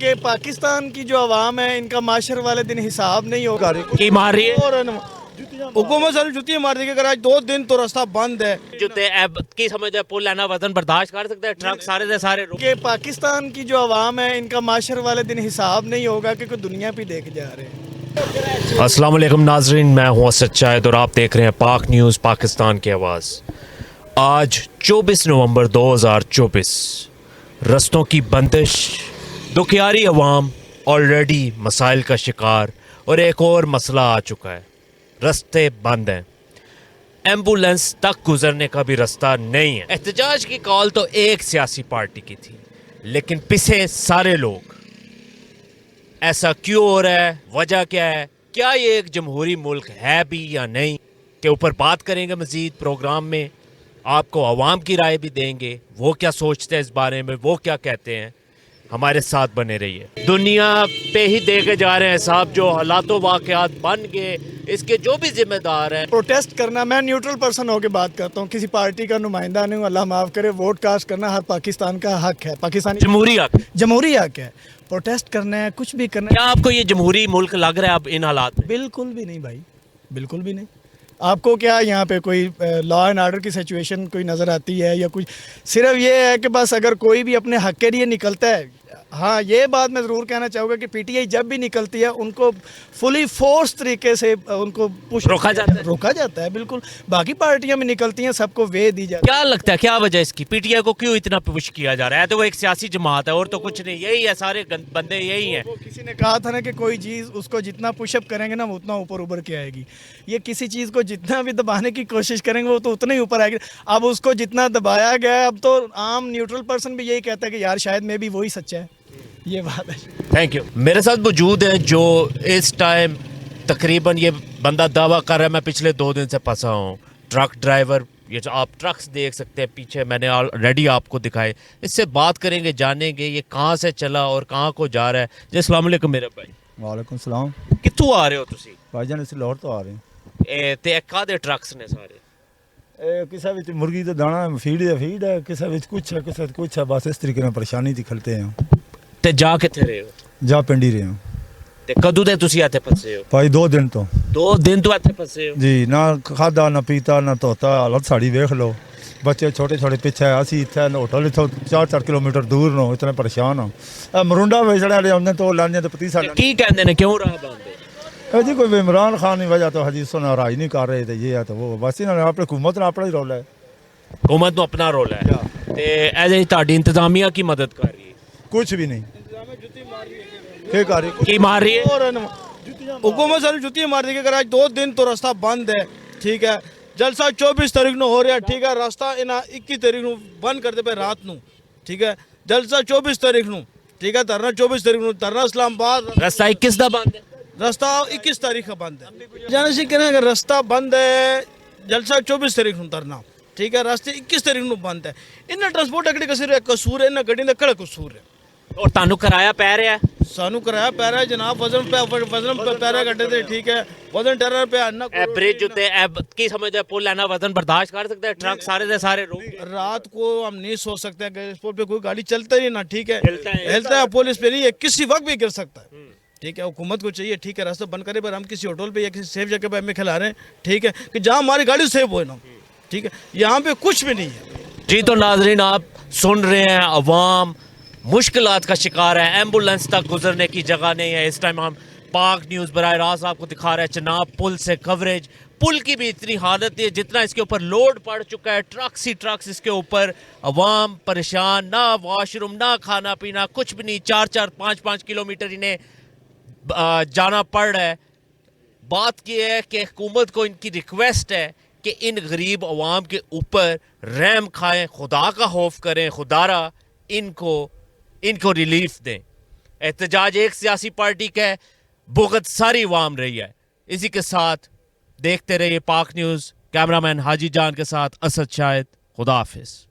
کہ پاکستان کی جو عوام ہے ان کا معاشر والے دن حساب نہیں ہوگا کی مار رہی ہے حکومت سر جتیاں مار دی کہ اگر آج 2 دن تو راستہ بند ہے جوتے ایب کی سمجھے پل لینا وزن برداشت کر سکتے ہیں ٹرک سارے دے سارے کہ پاکستان کی جو عوام ہے ان کا معاشر والے دن حساب نہیں ہوگا کہ کوئی دنیا پہ دیکھ جا رہے ہیں۔ السلام علیکم ناظرین، میں ہوں اسد شاہد اور آپ دیکھ رہے ہیں پاک نیوز پاکستان کی آواز۔ آج 24 نومبر 2024، رستوں کی بندش، دکھیاری عوام آلریڈی مسائل کا شکار، اور ایک اور مسئلہ آ چکا ہے، رستے بند ہیں، ایمبولینس تک گزرنے کا بھی رستہ نہیں ہے۔ احتجاج کی کال تو ایک سیاسی پارٹی کی تھی، لیکن پیچھے سارے لوگ۔ ایسا کیوں ہو رہا ہے؟ وجہ کیا ہے؟ کیا یہ ایک جمہوری ملک ہے بھی یا نہیں؟ کے اوپر بات کریں گے مزید پروگرام میں۔ آپ کو عوام کی رائے بھی دیں گے، وہ کیا سوچتے ہیں اس بارے میں، وہ کیا کہتے ہیں۔ ہمارے ساتھ بنے رہیے۔ دنیا پہ ہی دے کے جا رہے ہیں صاحب، جو حالات و واقعات بن گئے، اس کے جو بھی ذمہ دار ہیں۔ پروٹیسٹ کرنا، میں نیوٹرل پرسن ہو کے بات کرتا ہوں، کسی پارٹی کا نمائندہ نہیں ہوں، اللہ معاف کرے۔ ووٹ کاسٹ کرنا ہر پاکستان کا حق ہے، پاکستانی جمہوری حق۔ جمہوری حق ہے۔ پروٹیسٹ کرنا ہے، کچھ بھی کرنا ہے۔ کیا آپ کو یہ جمہوری ملک لگ رہا ہے اب ان حالات میں؟ بالکل بھی نہیں بھائی، بالکل بھی نہیں۔ آپ کو کیا یہاں پہ کوئی لا اینڈ آرڈر کی سچویشن کوئی نظر آتی ہے یا کچھ؟ صرف یہ ہے کہ بس اگر کوئی بھی اپنے حق کے لیے نکلتا ہے، ہاں یہ بات میں ضرور کہنا چاہوں گا کہ پی ٹی آئی جب بھی نکلتی ہے ان کو فلی فورس طریقے سے ان کو روکا جاتا ہے، بالکل۔ باقی پارٹیاں میں نکلتی ہیں، سب کو وے دی جاتی ہے۔ کیا لگتا ہے کیا وجہ اس کی؟ پی ٹی آئی کو کیوں اتنا پش کیا جا رہا ہے؟ تو وہ ایک سیاسی جماعت ہے اور تو کچھ نہیں، یہی ہے، سارے بندے یہی ہیں۔ وہ کسی نے کہا تھا نا کہ کوئی چیز اس کو جتنا پش اپ کریں گے نا وہ اتنا اوپر ابھر کے آئے گی۔ یہ کسی چیز کو جتنا بھی دبانے کی کوشش کریں گے وہ تو اتنا ہی اوپر آئے گی۔ اب اس کو جتنا دبایا گیا ہے، اب تو عام نیوٹرل پرسن بھی یہی کہتا ہے کہ یار شاید میں بھی وہی سچا ہے۔ یہ بات ہے۔ Thank you. میرے ساتھ موجود ہے جو اس ٹائم تقریباً یہ بندہ دعویٰ کر رہا ہے میں پچھلے 2 دن سے پھنسا ہوں، ٹرک ڈرائیور۔ یہ جو آپ ٹرکس دیکھ سکتے ہیں پیچھے، میں نے آلریڈی آپ کو دکھائے۔ اس سے بات کریں گے، جانیں گے یہ کہاں سے چلا اور کہاں کو جا رہا ہے۔ جی السلام علیکم میرے بھائی۔ وعلیکم السلام۔ کتوں آ رہے ہو تسی؟ بھائی جان اس لاہور تو آ رہے تے کہاں ٹرکس نے سارے؟ ہیں۔ کسے وچ مرغی دا دانا فیڈ ہے، کسے وچ کچھ ہے، کسے وچ کچھ ہے، بس اس طریقے میں پریشانی تھی کھلتے ہیں۔ تے جا کتنے رہے ہو؟ جا پنڈی رہے ہوں تے کدو تے تسی ایتھے پھنسے ہو؟ بھائی 2 دن تو 2 دن تو ایتھے پھنسے ہو؟ جی، نہ کھادا نہ پیتا نہ توتا، حالت ساڑی ویکھ لو۔ بچے چھوٹے چھوٹے پیچھے، اسی اتنے ہوٹل اتوں 4 کلومیٹر دور نو، اتنے پریشان ہوں۔ مرونڈا ویچنے لے آتے تو لانے تو پتیسا کی کہندے نے کیوں راہ بند ہے؟ جی کوئی عمران خان کی وجہ تو حدیثوں نے راج نہیں کر رہے تھے، یہ ہے تو وہ، بس انہوں نے اپنی حکومت نے اپنا ہی رول ہے۔ حکومت نو اپنا رول ہے تے ایسے تہاڈی انتظامیہ کی مدد کر رہی ہے؟ کچھ بھی نہیں۔ کیا کر رہی؟ کی مار رہی ہے؟ حکومت سر جتیاں مار دی کہ اگر آج 2 دن تو راستہ بند ہے، ٹھیک ہے۔ جلسہ 24 تاریخ نو ہو رہا ہے، ٹھیک ہے۔ راستہ انہاں 21 تاریخ نو بند کرتے پہ رات نو، ٹھیک ہے۔ جلسہ 24 تاریخ نو، ٹھیک ہے۔ دھرنا 24 تاریخ نو، دھرنا اسلام آباد۔ رستہ 21 دا بند ہے؟ راستہ 21 تاریخ کا بند ہے۔ جانے سے کہنا کہ راستہ بند ہے، جلسہ 24 تاریخ نو دھرنا، ٹھیک ہے۔ راستے 21 تاریخ نو بند ہے۔ انہیں ٹرانسپورٹ اکڑی کسی قصور ہے، انہیں گڈی کا کڑا قصور ہے۔ اور تانوں کرایہ پے رہا ہے؟ سانو کرایہ پی رہا ہے جناب، وزن پی رہا ہے گڈے تے، ٹھیک ہے۔ وزن ٹیرر پہ اے برج تے اے کی سمجھے پل لینا وزن برداشت کر سکتے ہیں؟ ٹرک سارے دے سارے روک رات کو ہم نہیں سو سکتے ہیں کہ اس پول پہ کوئی گاڑی چلتا ہی نہ، ٹھیک ہے۔ ہلتا ہلتا ہے پولیس پہ نہیں ہے، کسی وقت بھی گر سکتا ہے، ٹھیک ہے۔ حکومت کو چاہیے، ٹھیک ہے، راستہ بند کرے، پر ہم کسی ہوٹل پہ یا کسی سیف جگہ پہ ہمیں کھلا رہے ہیں، ٹھیک ہے، کہ جہاں ہماری گاڑی سیف ہوئے نا، ٹھیک ہے۔ یہاں پہ کچھ بھی نہیں ہے۔ جی تو ناظرین آپ سن رہے ہیں، عوام مشکلات کا شکار ہے، ایمبولینس تک گزرنے کی جگہ نہیں ہے۔ اس ٹائم ہم پاک نیوز براہ راست آپ کو دکھا رہے ہیں چناب پل سے کوریج۔ پل کی بھی اتنی حالت نہیں ہے جتنا اس کے اوپر لوڈ پڑ چکا ہے، ٹرکس ہی ٹرکس اس کے اوپر، عوام پریشان، نہ واش روم نہ کھانا پینا، کچھ بھی نہیں۔ 4 5 کلومیٹر انہیں جانا پڑ رہا ہے۔ بات یہ ہے کہ حکومت کو ان کی ریکویسٹ ہے کہ ان غریب عوام کے اوپر رحم کھائیں، خدا کا خوف کریں، خدا را ان کو ریلیف دیں۔ احتجاج ایک سیاسی پارٹی کا ہے، بغض ساری عوام رہی ہے۔ اسی کے ساتھ دیکھتے رہیے پاک نیوز، کیمرہ مین حاجی جان کے ساتھ اسد شاہد۔ خدا حافظ۔